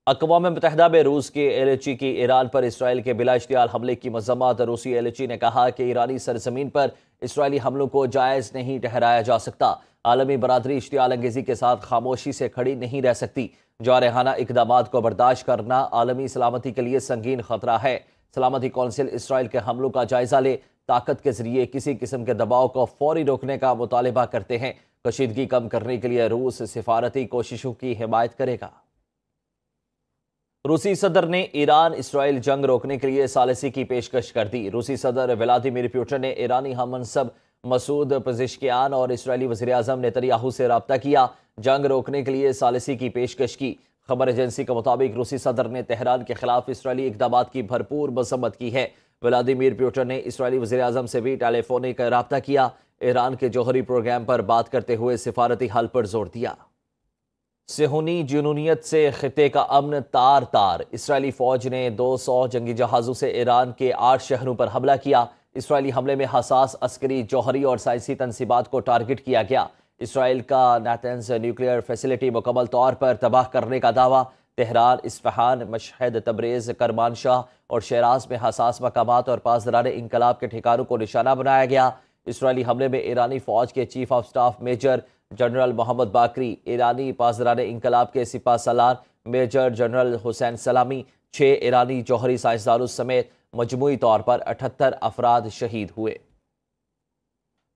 اقوام متحدہ میں روس کے ایلچی کی ایران پر اسرائیل کے بلا اشتعال حملے کی مذمت۔ روسی ایلچی نے کہا کہ ایرانی سرزمین پر اسرائیلی حملوں کو جائز نہیں ٹھہرایا جا سکتا۔ عالمی برادری اشتعال انگیزی کے ساتھ خاموشی سے کھڑی نہیں رہ سکتی۔ جارحانہ اقدامات کو برداشت کرنا عالمی سلامتی کے لیے سنگین خطرہ ہے۔ سلامتی کونسل اسرائیل کے حملوں کا جائزہ لے، طاقت کے ذریعے کسی قسم کے دباؤ کو فوری روکنے کا مطالبہ کرتے ہیں۔ کشیدگی کم کرنے کے لیے روس سفارتی کوششوں کی حمایت کرے گا۔ روسی صدر نے ایران اسرائیل جنگ روکنے کے لیے ثالثی کی پیشکش کر دی۔ روسی صدر ولادیمیر پوٹن نے ایرانی ہم منصب مسعود پزشکیان اور اسرائیلی وزیراعظم نیتن سے رابطہ کیا، جنگ روکنے کے لیے ثالثی کی پیشکش کی۔ خبر ایجنسی کے مطابق روسی صدر نے تہران کے خلاف اسرائیلی اقدامات کی بھرپور مذمت کی ہے۔ ولادیمیر پوٹن نے اسرائیلی وزیراعظم سے بھی ٹیلی فونک رابطہ کیا، ایران کے جوہری پروگرام پر بات کرتے ہوئے سفارتی حل پر زور دیا۔ صہیونی جنونیت سے خطے کا امن تار تار۔ اسرائیلی فوج نے 200 جنگی جہازوں سے ایران کے 8 شہروں پر حملہ کیا۔ اسرائیلی حملے میں حساس عسکری، جوہری اور سائنسی تنصیبات کو ٹارگٹ کیا گیا۔ اسرائیل کا ناتنز نیوکلیئر فیسلٹی مکمل طور پر تباہ کرنے کا دعویٰ۔ تہران، اصفہان، مشہد، تبریز، کرمانشاہ اور شیراز میں حساس مقامات اور پاسداران انقلاب کے ٹھکانوں کو نشانہ بنایا گیا۔ اسرائیلی حملے میں ایرانی فوج کے chief of staff major general Mohammad Bagheri, ایرانی پاسداران انقلاب کے سپہ سالار میجر جنرل حسین سلامی، 6 ایرانی جوہری سائنسدانوں سمیت مجموعی طور پر 78 افراد شہید ہوئے۔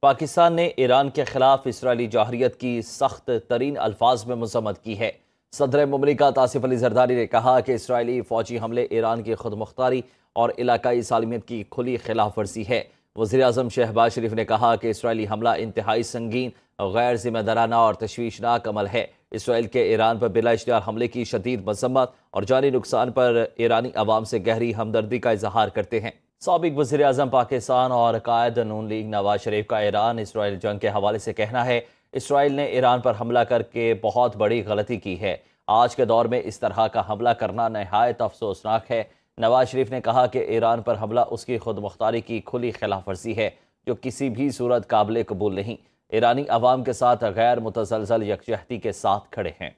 پاکستان نے ایران کے خلاف اسرائیلی جارحیت کی سخت ترین الفاظ میں مذمت کی ہے۔ صدر مملکت آصف علی زرداری نے کہا کہ اسرائیلی فوجی حملے ایران کی خود مختاری اور علاقائی سالمیت کی کھلی خلاف ورزی ہے۔ وزیراعظم شہباز شریف نے کہا کہ اسرائیلی حملہ انتہائی سنگین، غیر ذمہ دارانہ اور تشویشناک عمل ہے۔ اسرائیل کے ایران پر بلا اشتعال حملے کی شدید مذمت اور جانی نقصان پر ایرانی عوام سے گہری ہمدردی کا اظہار کرتے ہیں۔ سابق وزیراعظم پاکستان اور قائد نون لیگ نواز شریف کا ایران اسرائیل جنگ کے حوالے سے کہنا ہے، اسرائیل نے ایران پر حملہ کر کے بہت بڑی غلطی کی ہے۔ آج کے دور میں اس طرح کا حملہ کرنا نہایت افسوسناک ہے۔ نواز شریف نے کہا کہ ایران پر حملہ اس کی خود مختاری کی کھلی خلاف ورزی ہے، جو کسی بھی صورت قابل قبول نہیں۔ ایرانی عوام کے ساتھ غیر متزلزل یکجہتی کے ساتھ کھڑے ہیں۔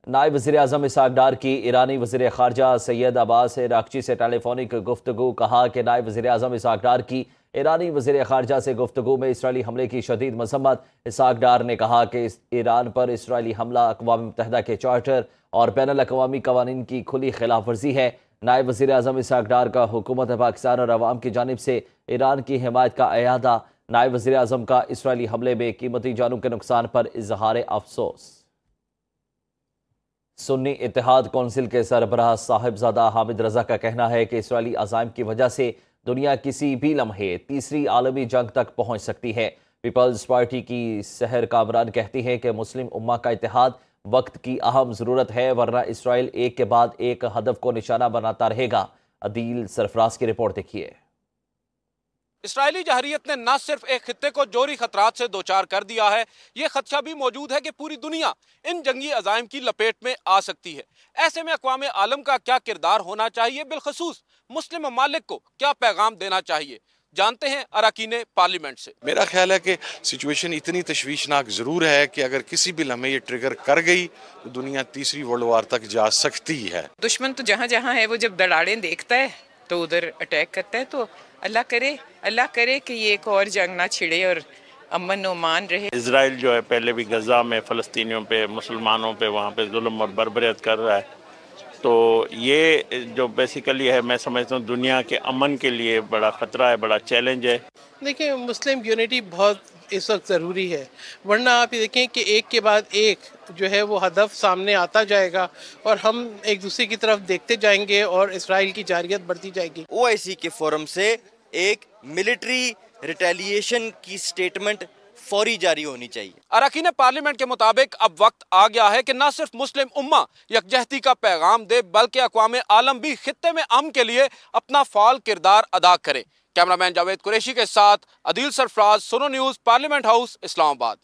نائب وزیر اعظم اسحاق ڈار کی ایرانی وزیر خارجہ سید عباس عراقچی سے ٹیلی فونک گفتگو۔ کہا کہ نائب وزیر اعظم اسحاق ڈار کی ایرانی وزیر خارجہ سے گفتگو میں اسرائیلی حملے کی شدید مذمت۔ اسحاق ڈار نے کہا کہ ایران پر اسرائیلی حملہ اقوام متحدہ کے چارٹر اور بین الاقوامی قوانین کی کھلی خلاف ورزی ہے۔ نائب وزیر اعظم اسحاق ڈار کا حکومت پاکستان اور عوام کی جانب سے ایران کی حمایت کا اعادہ۔ نائب وزیر اعظم کا اسرائیلی حملے میں قیمتی جانوں کے نقصان پر اظہار افسوس۔ سنی اتحاد کونسل کے سربراہ صاحبزادہ حامد رضا کا کہنا ہے کہ اسرائیلی عزائم کی وجہ سے دنیا کسی بھی لمحے تیسری عالمی جنگ تک پہنچ سکتی ہے۔ پیپلز پارٹی کی سحر کامران کہتی ہے کہ مسلم امہ کا اتحاد وقت کی اہم ضرورت ہے، ورنہ اسرائیل ایک کے بعد ایک ہدف کو نشانہ بناتا رہے گا۔ عدیل سرفراز کی رپورٹ دیکھیے۔ اسرائیلی جارحیت نے نہ صرف ایک خطے کو جوہری خطرات سے دوچار کر دیا ہے، یہ خدشہ بھی موجود ہے کہ پوری دنیا ان جنگی عزائم کی لپیٹ میں آ سکتی ہے۔ ایسے میں اقوام عالم کا کیا کردار ہونا چاہیے، بالخصوص مسلم ممالک کو کیا پیغام دینا چاہیے، جانتے ہیں اراکین پارلیمنٹ سے۔ میرا خیال ہے کہ سچویشن اتنی تشویشناک ضرور ہے کہ اگر کسی بھی لمحے یہ ٹریگر کر گئی تو دنیا تیسری ورلڈ وار تک جا سکتی ہے۔ دشمن تو جہاں جہاں ہے وہ جب دڑاڑیں دیکھتا ہے تو ادھر اٹیک کرتا ہے، تو اللہ کرے کہ یہ ایک اور جنگ نہ چھڑے اور امن و امان رہے۔ اسرائیل جو ہے پہلے بھی غزہ میں فلسطینیوں پہ، مسلمانوں پہ وہاں پہ ظلم اور بربریت کر رہا ہے، تو یہ جو بیسیکلی ہے میں سمجھتا ہوں دنیا کے امن کے لیے بڑا خطرہ ہے، بڑا چیلنج ہے۔ دیکھیں مسلم یونٹی بہت اس وقت ضروری ہے، ورنہ آپ یہ دیکھیں کہ ایک کے بعد ایک جو ہے وہ ہدف سامنے آتا جائے گا اور ہم ایک دوسرے کی طرف دیکھتے جائیں گے اور اسرائیل کی جارحیت بڑھتی جائے گی۔ OIC کے فورم سے ایک ملٹری ریٹیلیشن کی سٹیٹمنٹ فوری جاری ہونی چاہیے۔ اراکین پارلیمنٹ کے مطابق اب وقت آ گیا ہے کہ نہ صرف مسلم امہ یکجہتی کا پیغام دے، بلکہ اقوام عالم بھی خطے میں امن کے لیے اپنا فعال کردار ادا کرے۔ کیمرامین جاوید قریشی کے ساتھ عدیل سرفراز، سنو نیوز، پارلیمنٹ ہاؤس، اسلام آباد۔